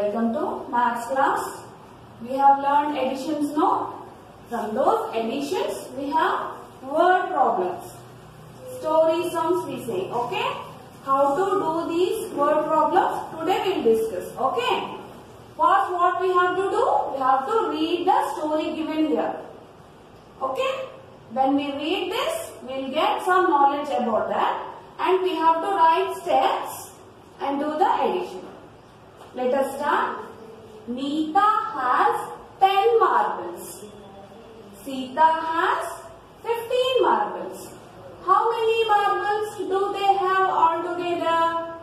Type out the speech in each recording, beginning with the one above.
Welcome to maths class. We have learned additions now. From those additions we have word problems. Story sums we say. Okay. How to do these word problems today we will discuss. Okay. First what we have to do? We have to read the story given here. Okay. When we read this, we will get some knowledge about that. And we have to write steps and do the addition. Let us start. Nita has 10 marbles. Sita has 15 marbles. How many marbles do they have altogether?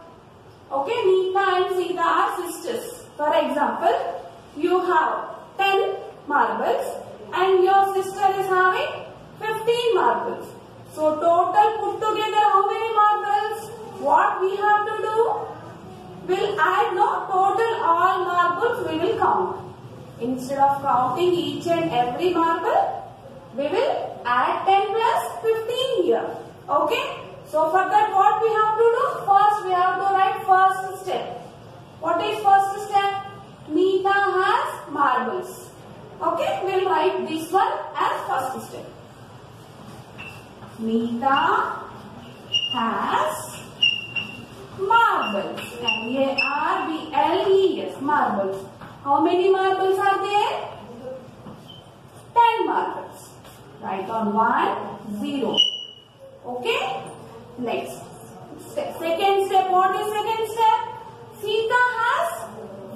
Okay, Nita and Sita are sisters. For example, you have 10 marbles and your sister is having 15 marbles. So total put together how many marbles? What we have to do? We'll add no total all marbles we will count. Instead of counting each and every marble, we will add 10 plus 15 here. Okay? So for that what we have to do? First we have to write first step. What is first step? Nita has marbles. Okay? We'll write this one as first step. Nita has marbles. M-A-R-B-L-E-S. Marbles. How many marbles are there? 10 marbles. Write on 1, 0. Okay? Next. Second step. What is second step? Sita has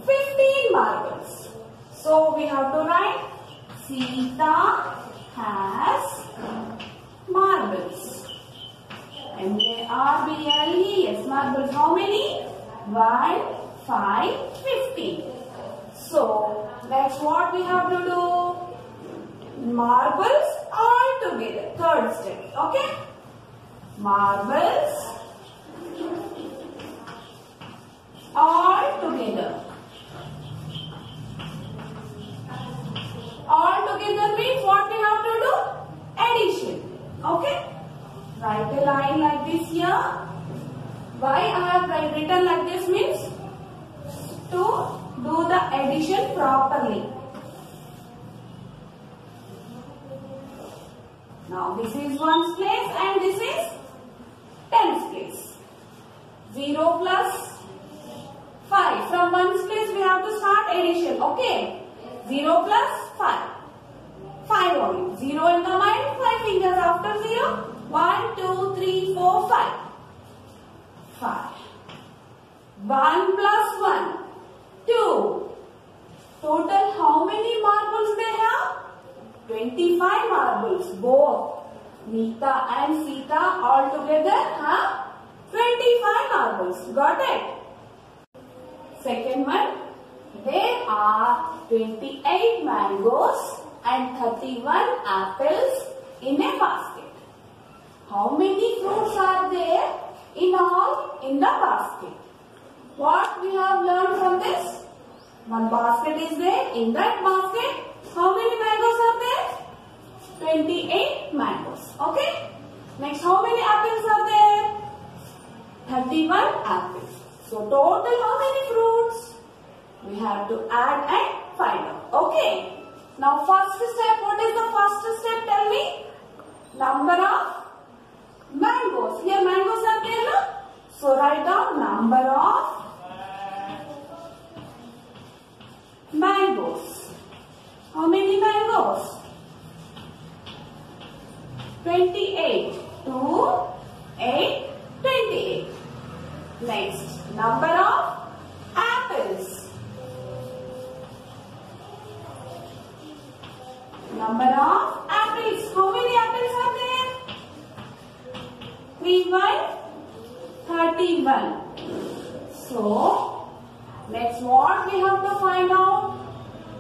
15 marbles. So we have to write Sita has marbles. M-A-R-B-L-E-S. Marbles. How many? 1, 5, 15. So, that's what we have to do. Marbles all together. Third step. Okay? Marbles all together. All together means what we have to do? Addition. Okay? Write a line like this here. Why I have written like this means to do the addition properly. Now this is 1's place and this is 10's place. 0 plus 5. From 1's place we have to start addition. Okay. 0 plus 5. 5 only. 0 in the mind. 5 fingers after 0. 1, 2, 3, 4, 5. 5. 1 plus 1. 2. Total how many marbles they have? 25 marbles. Both Nita and Sita all together have 25 marbles. Got it? Second one. There are 28 mangoes and 31 apples in a basket. How many fruits are there in all in the basket? What we have learned from this? One basket is there. In that basket, how many mangoes are there? 28 mangoes. Okay? Next, how many apples are there? 31 apples. So, total how many fruits? We have to add and find out. Okay? Now, first step. What is the first step? Tell me. Number of mangoes. Here mangoes are there, no? So write down number of mangoes. How many mangoes? 28. 2, 8, 28. Next, number of apples. Number of apples. How many apples are there? 3 by 31. So, next what we have to find out?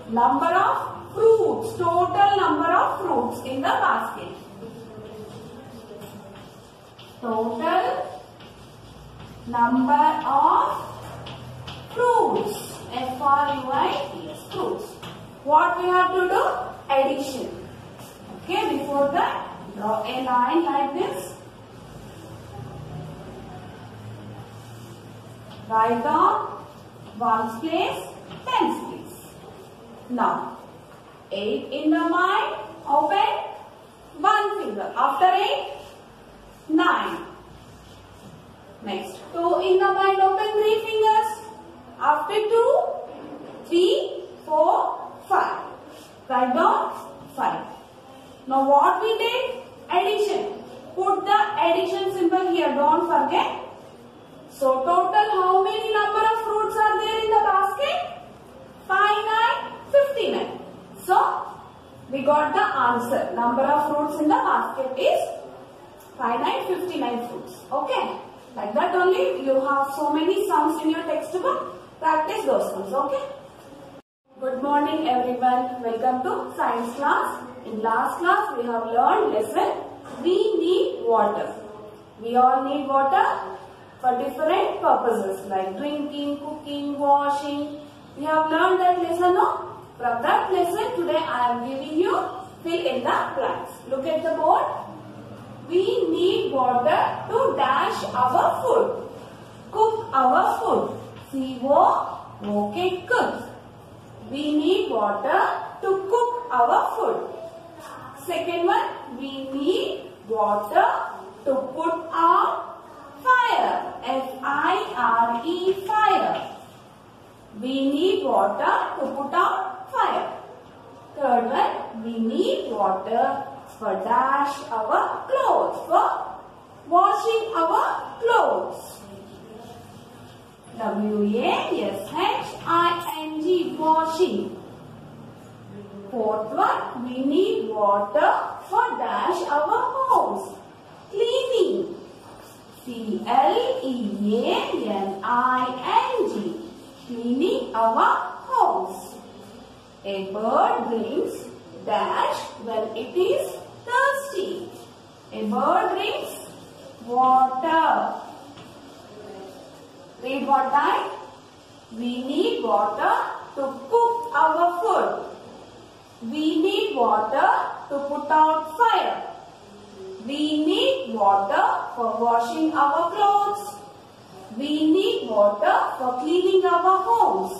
Number of fruits. Total number of fruits in the basket. Total number of fruits. F-R-U-I-T-S. Fruits. What we have to do? Addition. Okay, before that, draw a line like this. Write down 1's place tens place. Now 8 in the mind, open one finger. After 8, 9. Next 2 in the mind, open 3 fingers. After 2, 3, 4, 5. Write down 5. Now what we did? Addition. Put the addition symbol here. Don't forget. So total how many number of fruits are there in the basket? 5, 9, 59. So we got the answer. Number of fruits in the basket is 5, 9, 59 fruits. Okay. Like that only you have so many sums in your textbook. Practice those sums. Okay. Good morning everyone. Welcome to science class. In last class we have learned lesson we need water. We all need water for different purposes like drinking, cooking, washing. We have learned that lesson, no? From that lesson today I am giving you fill in the blanks. Look at the board. We need water to dash our food. Cook our food. C-O-O-K, cook. We need water to cook our food. Second one, we need water to put out fire. F-I-R-E, fire. We need water to put out fire. Third one, we need water for dash our clothes, for washing our clothes. W-A-S-H-I-N-G, washing. Fourth one, we need water for dash our house, cleaning. C-L-E-A-N-I-N-G, cleaning our house. A bird drinks dash when it is thirsty. A bird drinks water. Read one time. We need water to cook our food. We need water to put out fire. We need water for washing our clothes. We need water for cleaning our homes.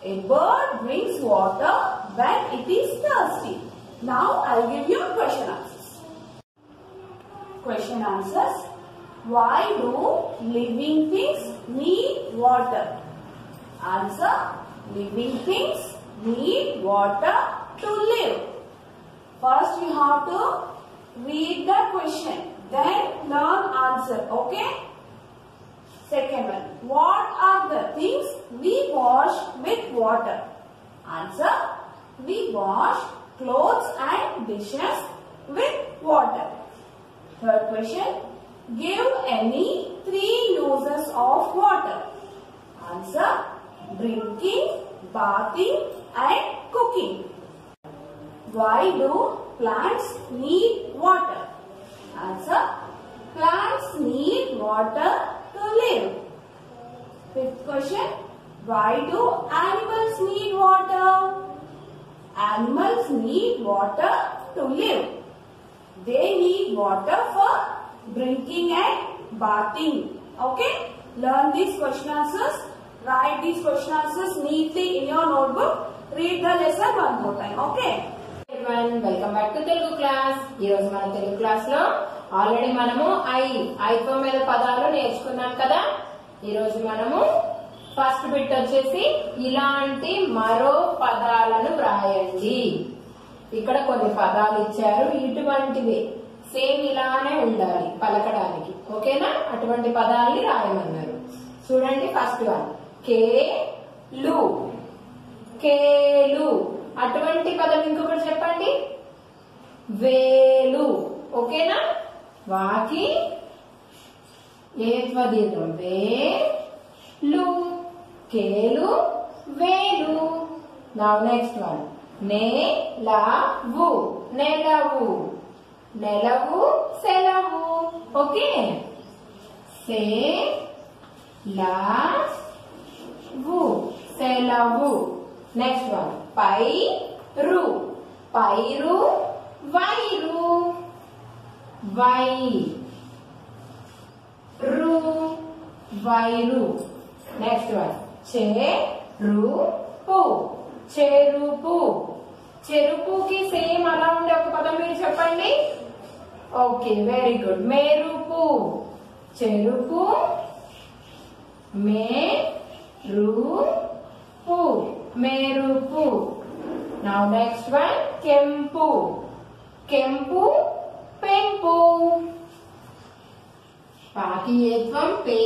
A bird drinks water when it is thirsty. Now I will give you question answers. Question answers. Why do living things need water? Answer. Living things need water to live. First you have to read the question. Then learn answer. Okay? Second one. What are the things we wash with water? Answer. We wash clothes and dishes with water. Third question. Give any 3 uses of water. Answer. Drinking, bathing and cooking. Why do plants need water? Answer. Plants need water to live. Fifth question. Why do animals need water? Animals need water to live. They need water for drinking and bathing. Okay? Learn these question answers. Write these question answers neatly in your notebook. Read the lesson one more time. Okay? Everyone, welcome back to Telugu class. Ee roju mana Telugu class lo already manamu I తో మీద పదాలు నేర్చుకున్నాం కదా. ఈ రోజు మనము first bit వచ్చేసి ఇలాంటి మరో పదాలను వ్రాయండి. ఇక్కడ కొన్ని పదాలు ఇచ్చారు. ఇటువంటివి సేమ్ ఇలానే ఉండాలి పలకడానికి. ఓకేనా? అటువంటి పదాలని రాయమన్నారు. చూడండి ఫస్ట్ వన్ కేలు. కేలు. అటువంటి పదం ఇంకొకటి చెప్పండి. వేలు. ఓకేనా? వాకి ఏత్వదీర్ఘం వేలు. కేలు వేలు. నౌ నెక్స్ట్ వన్ నెలవు. నెలవు. నెలవు సెలవు. ఓకే? సెలవు. సెలవు. నెక్స్ట్ వన్ పైరు. పైరు వైరు. వైరు. వైరు. నెక్స్ట్ వన్ చెరు. పు చెరుపు. చెరుపుకి సేమ్ అలా ఉండే ఒక పదం మీరు చెప్పండి. Okay, very good. మెరుపు. చెరుపు మెరుపు. మెరుపు. నౌ నెక్స్ట్ వన్ కెంపు. కెంపు పెంపు. పాకి ఏత్వం పే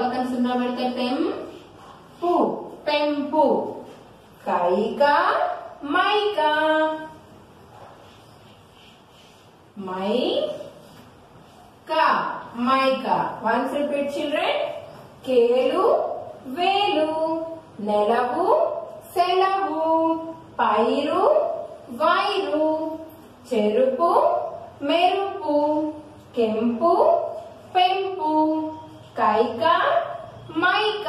పక్కన సున్నా పెడితే పెంపు. పెంపు. కైక మైక. మైక. మైక. Once repeat children. కేలు వేలు. నెలవు సెలవు. పైరు వైరు. చెరుపు మెరుపు. కెంపు పెంపు. కైక మైక.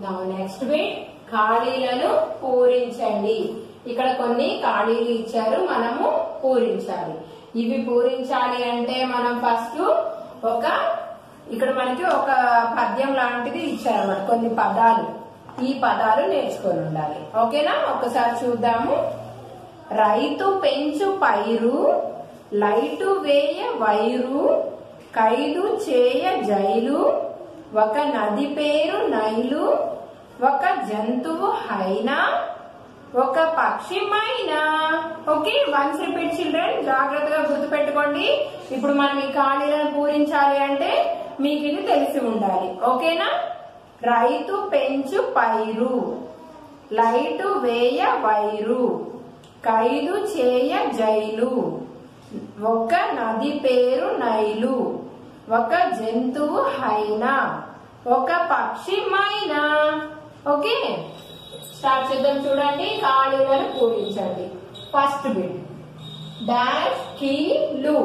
నౌ నెక్స్ట్ బిట్ ఖాళీలను పూరించండి. ఇక్కడ కొన్ని ఖాళీలు ఇచ్చారు, మనము పూరించాలి. ఇవి పూరించాలి అంటే మనం ఫస్ట్ ఇక్కడ మనకి ఒక పద్యం లాంటిది ఇచ్చారన్నమాట, కొన్ని పదాలు. ఈ పదాలు నేర్చుకొని ఉండాలి. ఓకేనా? ఒక్కసారి చూద్దాము. రైతు పెంచు పైరు, లైటు వేయ వైరు, ఖైదు చేయ జైలు, ఒక నది పేరు నైలు, ఒక జంతువు హైనా, ఒక పక్షి మైనా. Okay, once repeat children. జాగ్రత్తగా గుర్తు పెట్టుకోండి. ఇప్పుడు మనం ఈ ఖాళీలను పూరించాలి అంటే మీకు ఇది తెలిసి ఉండాలి. ఓకేనా? రైతు పెంచు పైరు, లైటు వేయ వైరు, ఖైదు చేయ జైలు, ఒక నది పేరు నైలు, ఒక జంతువు హైనా, ఒక పక్షి మైనా. ఓకే, స్టార్ట్ చేద్దాం. చూడండి, ఖాళీలను పూరించండి. ఫస్ట్ బిట్ డాష్ కీలు.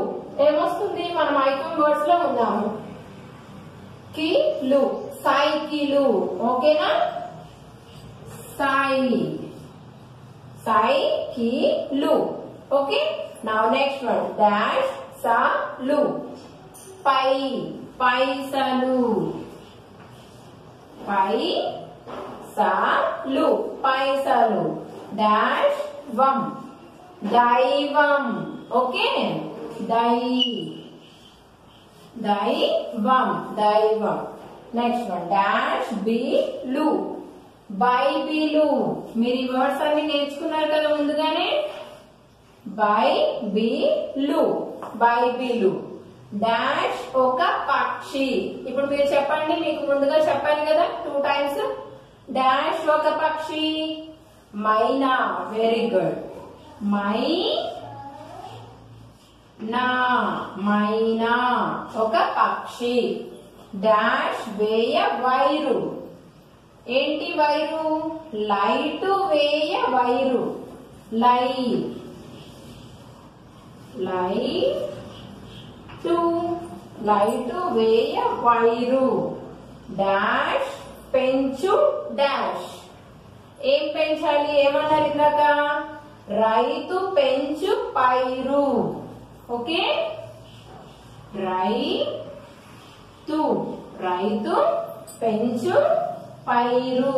ఏమొస్తుంది? మనం ఐటమ్ వర్డ్స్ లో ఉన్నాము. కీలు. సైకిలు. ఓకేనా? Cycle. Okay, now next one dash సాలు. పైసలు. పైసలు. పైసలు. డాష్ వం. దైవం. ఓకే, దైవం. దైవం. నెక్స్ట్ వన్ డాష్ బిలు. బైబిలు. మీరు ఈ వర్డ్స్ అన్ని నేర్చుకున్నారు కదా ముందుగానే. బైబిలు. బైబిలు. డాష్ ఒక పక్షి. ఇప్పుడు మీరు చెప్పండి, మీకు ముందుగా చెప్పాను కదా 2 times. డాష్ ఒక పక్షి. మైనా. Very good. మైనా. మైనా ఒక పక్షి. డాష్ వేయ వైరు. ఏంటి వైరు? లైటు వేయ వైరు. లైటు వేయ వైరు. డాష్ పెంచు డాష్. ఏం పెంచాలి? ఏమన్నారు ఇందాక? రైతు పెంచు పైరు. ఓకే, రైతు పెంచు పైరు.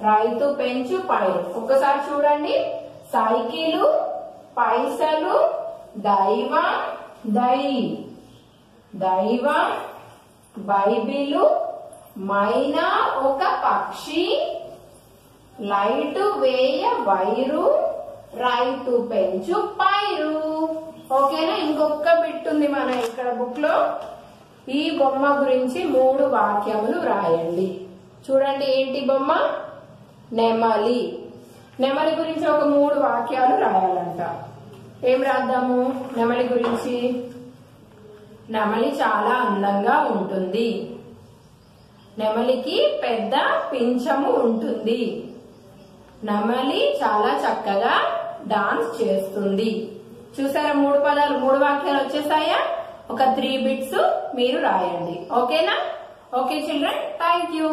రైతు పెంచు పైరు. ఒక్కసారి చూడండి. సైకిలు, పైసలు, దైవం, దైవం, బైబిలు, మైనా ఒక పక్షి, లైటు వేయ వైరు, రైతు పెంచు పైరు. ఓకేనా? ఇంకొక బిట్ ఉంది మన ఇక్కడ బుక్ లో. ఈ బొమ్మ గురించి 3 వాక్యములు రాయండి. చూడండి, ఏంటి బొమ్మ? నెమలి. నెమలి గురించి ఒక 3 వాక్యాలు రాయాలంట. ఏం రాద్దాము నెమలి గురించి? నెమలి చాలా అందంగా ఉంటుంది. నెమలికి పెద్ద పింఛము ఉంటుంది. నెమలి చాలా చక్కగా డాన్స్ చేస్తుంది. చూసారా? 3 పదాలు, 3 వాక్యాలు వచ్చేసాయా? ఒక 3 బిట్స్ మీరు రాయండి. ఓకేనా? Okay children, thank you.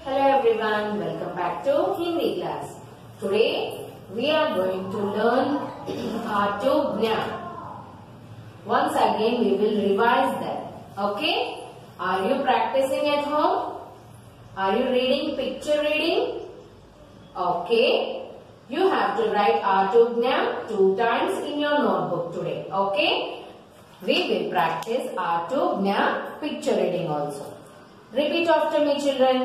Hello everyone, welcome back to Hindi class. Today we are going to learn Ato Gyan. Once again we will revise that. Okay? Are you practicing at home? Are you reading picture reading? Okay. You have to write Artognan 2 times in your notebook today. Okay. We will practice Artognan picture reading also. Repeat after me, children.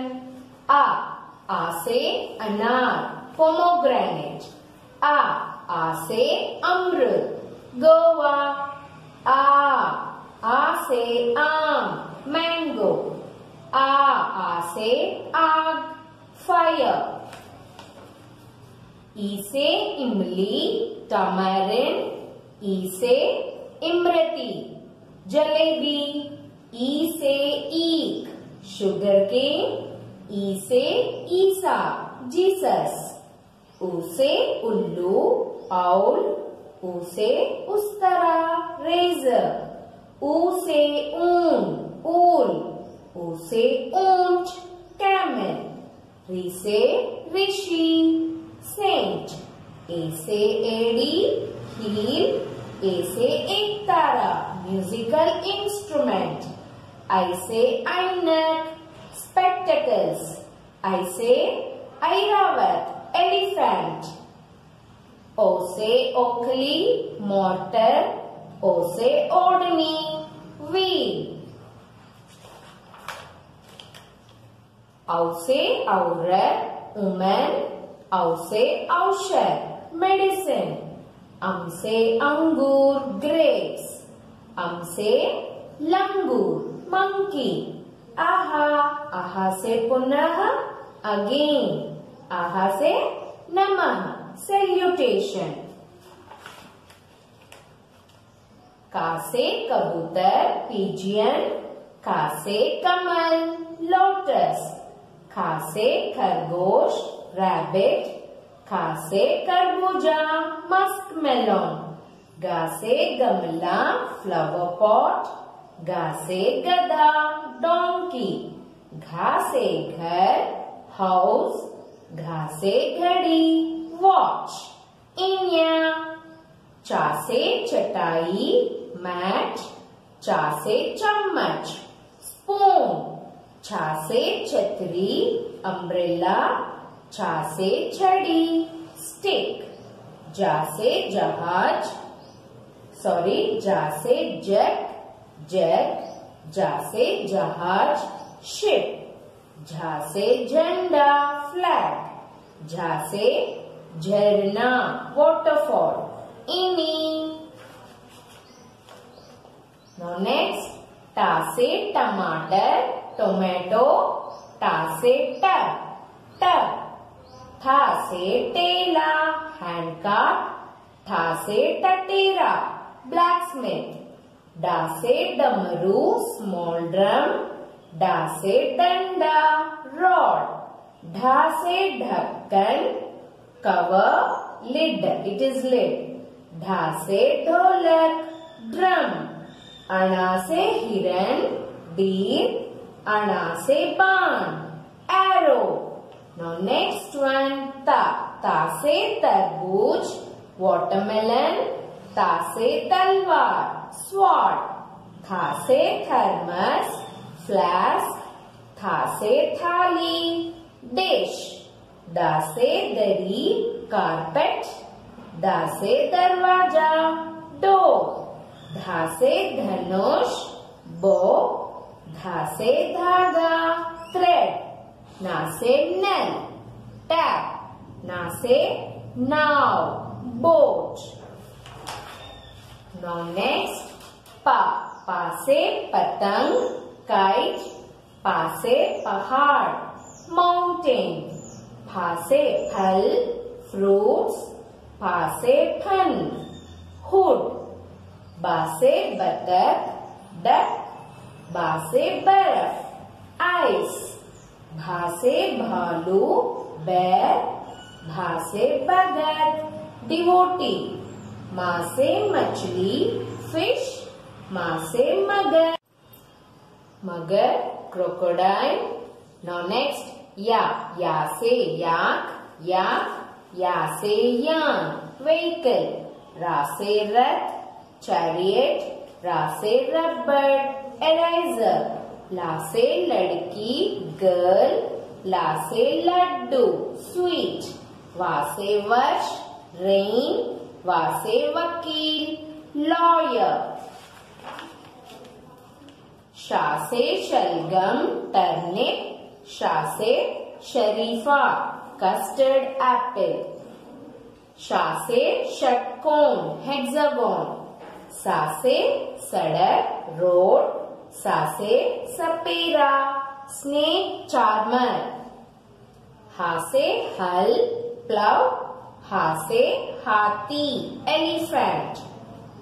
A से अनार pomegranate. A से अमरूद गोवा. आ से आम mango. आ से आग fire. ई से इमली tamarind. ई से इमरती जलेबी. ई से ईख शुगर केन. ई से ईसा जीसस. उ से उल्लू आउल. उ से उस्तरा रेजर. ऊ से ऊन ऊल. ऊ से ऊंट कैमल. री से ऋषि सेंट. ए से एडी हील. ए से एकतारा म्यूजिकल इंस्ट्रूमेंट. आई से ऐनक spectacles. I say Airavate elephant. O से ओखली mortar. O से ओढ़नी wheel. औ से औरत woman. औ से औषध medicine. अम से अंगूर grapes. अम से लंगूर monkey. आहा से पुनः अगेन. आहा से नमः सैल्यूटेशन. का से कबूतर पिजियन. का से कमल लोटस. खा से खरगोश रैबिट. खा से खरबूजा मस्कमेलन. गा से गमला फ्लावर पॉट. गा से गधा डोंकी. घा से घर हाउस. घा से घड़ी वॉच इन्या. चा से चटाई मैट. चा से चम्मच स्पून. छा से छतरी अम्ब्रेला. छा से छड़ी स्टिक. जा से जहाज जा से जग जग. जा से जहाज शिप. झा से झंडा फ्लैग. झा से झरना वाटरफॉल इनी. Now next. टा से टमाटर टोमेटो. टा से टब टब. था से टेला हैंडकाट. था से टटेरा ब्लैकस्मिथ. डा से डमरू स्मॉल ड्रम. डा से डंडा रॉड. ढा से ढक्कन cover lid. It is lid. ढा से ढोलक ड्रम. अणा से हिरन डीर. अणा से बाण एरो. Now next one. ता से तरबूज वाटरमेलन. ता से तलवार स्वॉर्ड. था से थर्मस फ्लास्क. था से थाली डिश. दा से दरी कारपेट. दा से दरवाजा डोर. धा से धनुष बो. धा से धागा थ्रेड. ना से नल टैप. ना से नाव बोट. Now next. पा से पतंग काइट. पा से पहाड़ माउंटेन. फा से फल फ्रूट्स. फा से फन हुड. बा से बतख डक. बा से बर्फ आइस. भा से भालू बैर. भा से बगद डिवोटी. माँ से मछली फिश. माँ से मगर मगर क्रोकोडाइल. Now next. या से याक याक. या से यान व्हीकल. रा से रथ चैरियट. रा से रबर eraser. ला से लड़की गर्ल, ला से लड्डू स्वीट, वा से वर्ष रेन, वा से वकील लॉयर, शा से शलगम टर्निप, शा से शरीफा कस्टर्ड एप्पल, शा से षटकोण हेक्सागोन, सा से सड़क रोड, सा से सपेरा स्नेक चार्मर, हा से हल प्लव, हा से हाथी एलिफेंट,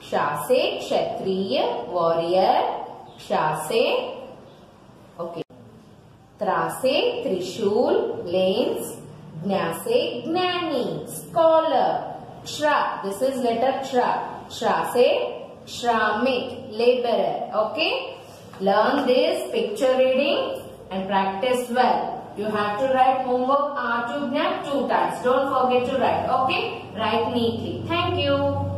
क्षा से क्षत्रिय वॉरियर, क्षा से ओके, त्रा से त्रिशूल लेंस, ज्ञा से ज्ञानी स्कॉलर, श्रा दिस इज लेटर श्रा, श्रा से Shramik laborer. Okay, learn this picture reading and practice well. You have to write homework R to Gna 2 times. Don't forget to write. Okay, write neatly. Thank you.